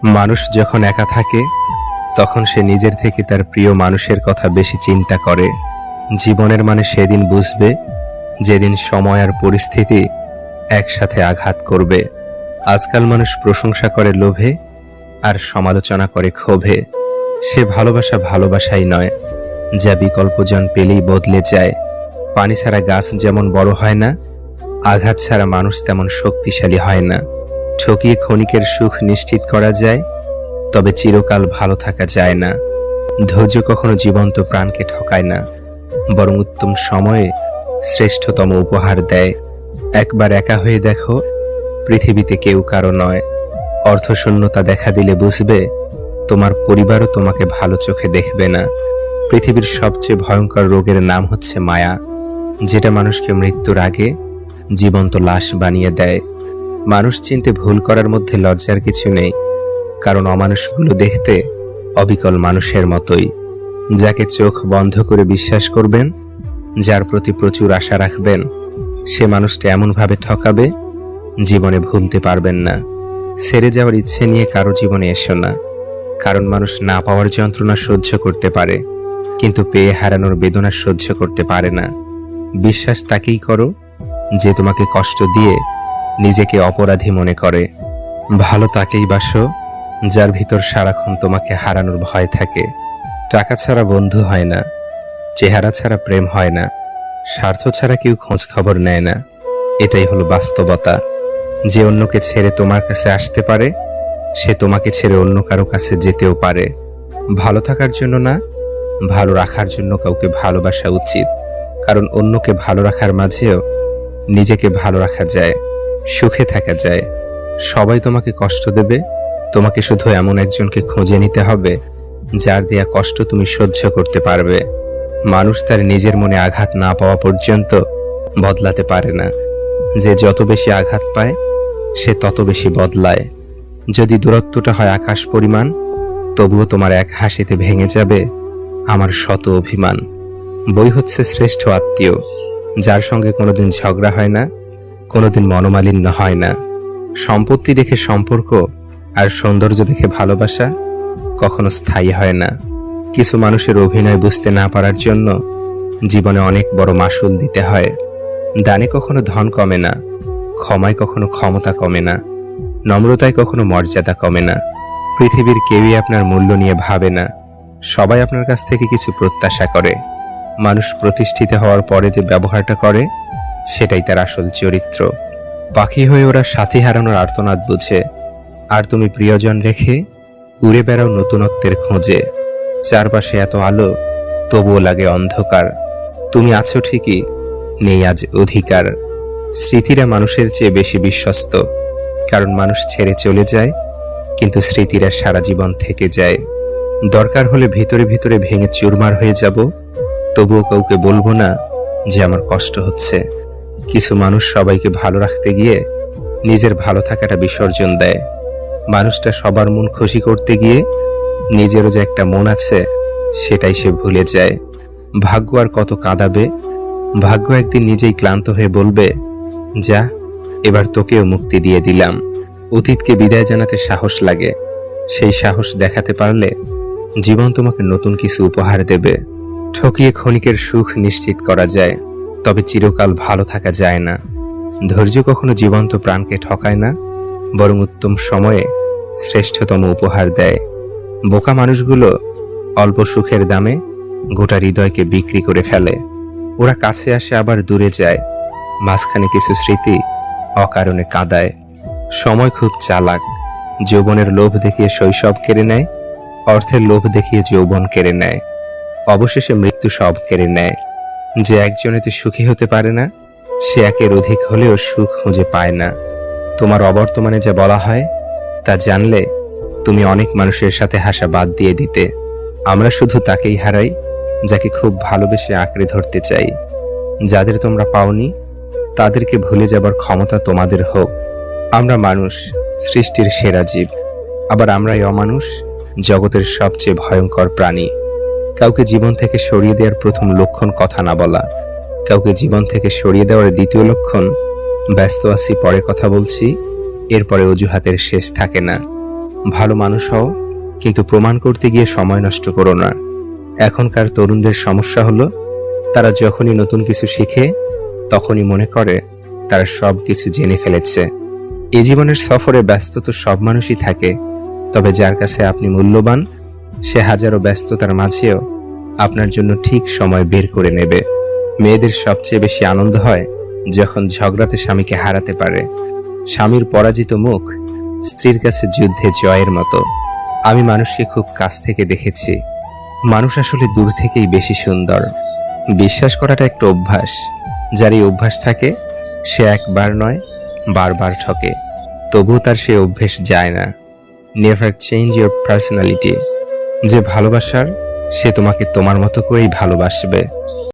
মানুষ যখন একা থাকে তখন সে নিজের থেকে তার প্রিয় মানুষের কথা বেশি চিন্তা করে। জীবনের মানে সেদিন বুঝবে যেদিন সময় আর পরিস্থিতি একসাথে আঘাত করবে। আজকাল মানুষ প্রশংসা করে লোভে আর সমালোচনা করে ক্ষোভে। সে ভালোবাসা ভালোবাসাই নয়, যা বিকল্পজন পেলেই বদলে যায়। পানি ছাড়া গাছ যেমন বড় হয় না, আঘাত ছাড়া মানুষ তেমন শক্তিশালী হয় না। ঠকিয়ে ক্ষণিকের সুখ নিশ্চিত করা যায়, তবে চিরকাল ভালো থাকা যায় না। ধৈর্য কখনো জীবন্ত প্রাণকে ঠকায় না, বরং উত্তম সময়ে শ্রেষ্ঠতম উপহার দেয়। একবার একা হয়ে দেখো, পৃথিবীতে কেউ কারো নয়। অর্থশূন্যতা দেখা দিলে বুঝবে তোমার পরিবারও তোমাকে ভালো চোখে দেখবে না। পৃথিবীর সবচেয়ে ভয়ঙ্কর রোগের নাম হচ্ছে মায়া, যেটা মানুষকে মৃত্যুর আগে জীবন্ত লাশ বানিয়ে দেয়। মানুষ চিনতে ভুল করার মধ্যে লজ্জার কিছু নেই, কারণ অমানুষগুলো দেখতে অবিকল মানুষের মতোই। যাকে চোখ বন্ধ করে বিশ্বাস করবেন, যার প্রতি প্রচুর আশা রাখবেন, সে মানুষটা এমনভাবে ঠকাবে জীবনে ভুলতে পারবেন না। ছেড়ে যাওয়ার ইচ্ছে নিয়ে কারো জীবনে এসো না, কারণ মানুষ না পাওয়ার যন্ত্রণা সহ্য করতে পারে, কিন্তু পেয়ে হারানোর বেদনা সহ্য করতে পারে না। বিশ্বাস তাকেই করো যে তোমাকে কষ্ট দিয়ে নিজেকে অপরাধী মনে করে। ভালো তাকেই বাসো যার ভিতর সারাক্ষণ তোমাকে হারানোর ভয় থাকে। টাকা ছাড়া বন্ধু হয় না, চেহারা ছাড়া প্রেম হয় না, স্বার্থ ছাড়া কেউ খোঁজ খবর নেয় না। এটাই হলো বাস্তবতা। যে অন্যকে ছেড়ে তোমার কাছে আসতে পারে, সে তোমাকে ছেড়ে অন্য কারো কাছে যেতেও পারে। ভালো থাকার জন্য না, ভালো রাখার জন্য কাউকে ভালোবাসা উচিত, কারণ অন্যকে ভালো রাখার মাঝেও নিজেকে ভালো রাখা যায়, সুখে থাকা যায়। সবাই তোমাকে কষ্ট দেবে, তোমাকে শুধু এমন একজনকে খুঁজে নিতে হবে যার দেয়া কষ্ট তুমি সহ্য করতে পারবে। মানুষ তার নিজের মনে আঘাত না পাওয়া পর্যন্ত বদলাতে পারে না। যে যত বেশি আঘাত পায়, সে তত বেশি বদলায়। যদি দূরত্বটা হয় আকাশ পরিমাণ, তবুও তোমার এক হাসিতে ভেঙে যাবে আমার শত অভিমান। বই হচ্ছে শ্রেষ্ঠ আত্মীয়, যার সঙ্গে কোনোদিন ঝগড়া হয় না, কোনোদিন মনোমালিন্য হয় না। সম্পত্তি দেখে সম্পর্ক আর সৌন্দর্য দেখে ভালোবাসা কখনো স্থায়ী হয় না। কিছু মানুষের অভিনয় বুঝতে না পারার জন্য জীবনে অনেক বড় মাসুল দিতে হয়। দানে কখনো ধন কমে না, ক্ষমায় কখনো ক্ষমতা কমে না, নম্রতায় কখনো মর্যাদা কমে না। পৃথিবীর কেউই আপনার মূল্য নিয়ে ভাবে না, সবাই আপনার কাছ থেকে কিছু প্রত্যাশা করে। মানুষ প্রতিষ্ঠিত হওয়ার পরে যে ব্যবহারটা করে, সেটাই তার আসল চরিত্র। পাখি হয়ে ওরা সাথী হারানোর আর্তনাদ বুঝে, আর তুমি প্রিয়জন রেখে উড়ে বেড়াও নতুনত্বের খোঁজে। চারপাশে এত আলো, তবুও লাগে অন্ধকার। তুমি আছো ঠিকই, নেই আজ অধিকার। স্মৃতিরা মানুষের চেয়ে বেশি বিশ্বস্ত, কারণ মানুষ ছেড়ে চলে যায়, কিন্তু স্মৃতিরা সারা জীবন থেকে যায়। দরকার হলে ভিতরে ভিতরে ভেঙে চুরমার হয়ে যাব, তবুও কাউকে বলবো না যে আমার কষ্ট হচ্ছে। কিছু মানুষ সবাইকে ভালো রাখতে গিয়ে নিজের ভালো থাকাটা বিসর্জন দেয়। মানুষটা সবার মন খুশি করতে গিয়ে নিজেরও যে একটা মন আছে, সেটাই সে ভুলে যায়। ভাগ্য আর কত কাঁদাবে, ভাগ্য একদিন নিজেই ক্লান্ত হয়ে বলবে, যা, এবার তোকেও মুক্তি দিয়ে দিলাম। অতীতকে বিদায় জানাতে সাহস লাগে, সেই সাহস দেখাতে পারলে জীবন তোমাকে নতুন কিছু উপহার দেবে। ঠকিয়ে ক্ষণিকের সুখ নিশ্চিত করা যায়, তবে চিরকাল ভালো থাকা যায় না। ধৈর্য কখনো জীবন্ত প্রাণকে ঠকায় না, বরং উত্তম সময়ে শ্রেষ্ঠতম উপহার দেয়। বোকা মানুষগুলো অল্প সুখের দামে গোটা হৃদয়কে বিক্রি করে ফেলে। ওরা কাছে আসে আবার দূরে যায়, মাঝখানে কিছু স্মৃতি অকারণে কাঁদায়। সময় খুব চালাক, যৌবনের লোভ দেখিয়ে শৈশব কেড়ে নেয়, অর্থের লোভ দেখিয়ে যৌবন কেড়ে নেয়, অবশেষে মৃত্যু সব কেড়ে নেয়। যে একজনেতে সুখী হতে পারে না, সে একের অধিক হলেও সুখ খুঁজে পায় না। তোমার অবর্তমানে যা বলা হয় তা জানলে তুমি অনেক মানুষের সাথে হাসা বাদ দিয়ে দিতে। আমরা শুধু তাকেই হারাই যাকে খুব ভালোবেসে আঁকড়ে ধরতে চাই। যাদের তোমরা পাওনি, তাদেরকে ভুলে যাবার ক্ষমতা তোমাদের হোক। আমরা মানুষ, সৃষ্টির সেরা জীব, আবার আমরাই অমানুষ, জগতের সবচেয়ে ভয়ঙ্কর প্রাণী। কাউকে জীবন থেকে সরিয়ে দেওয়ার প্রথম লক্ষণ কথা না বলা, কাউকে জীবন থেকে সরিয়ে দেওয়ার দ্বিতীয় লক্ষণ ব্যস্ত আছি, পরে কথা বলছি, এরপরে অজুহাতের শেষ থাকে না। ভালো মানুষ হও, কিন্তু প্রমাণ করতে গিয়ে সময় নষ্ট করো না। এখনকার তরুণদের সমস্যা হলো তারা যখনই নতুন কিছু শিখে তখনই মনে করে তারা সব কিছু জেনে ফেলেছে। এই জীবনের সফরে ব্যস্ত তো সব মানুষই থাকে, তবে যার কাছে আপনি মূল্যবান সে হাজারো ব্যস্ততার মাঝেও আপনার জন্য ঠিক সময় বের করে নেবে। মেয়েদের সবচেয়ে বেশি আনন্দ হয় যখন ঝগড়াতে স্বামীকে হারাতে পারে। স্বামীর পরাজিত মুখ স্ত্রীর কাছে যুদ্ধে জয়ের মতো। আমি মানুষকে খুব কাছ থেকে দেখেছি, মানুষ আসলে দূর থেকেই বেশি সুন্দর। বিশ্বাস করাটা একটা অভ্যাস, যার এই অভ্যাস থাকে সে একবার নয় বারবার ঠকে, তবুও তার সে অভ্যেস যায় না। Never change your personality. যে ভালোবাসার সে তোমাকে তোমার মতো করেই ভালোবাসবে।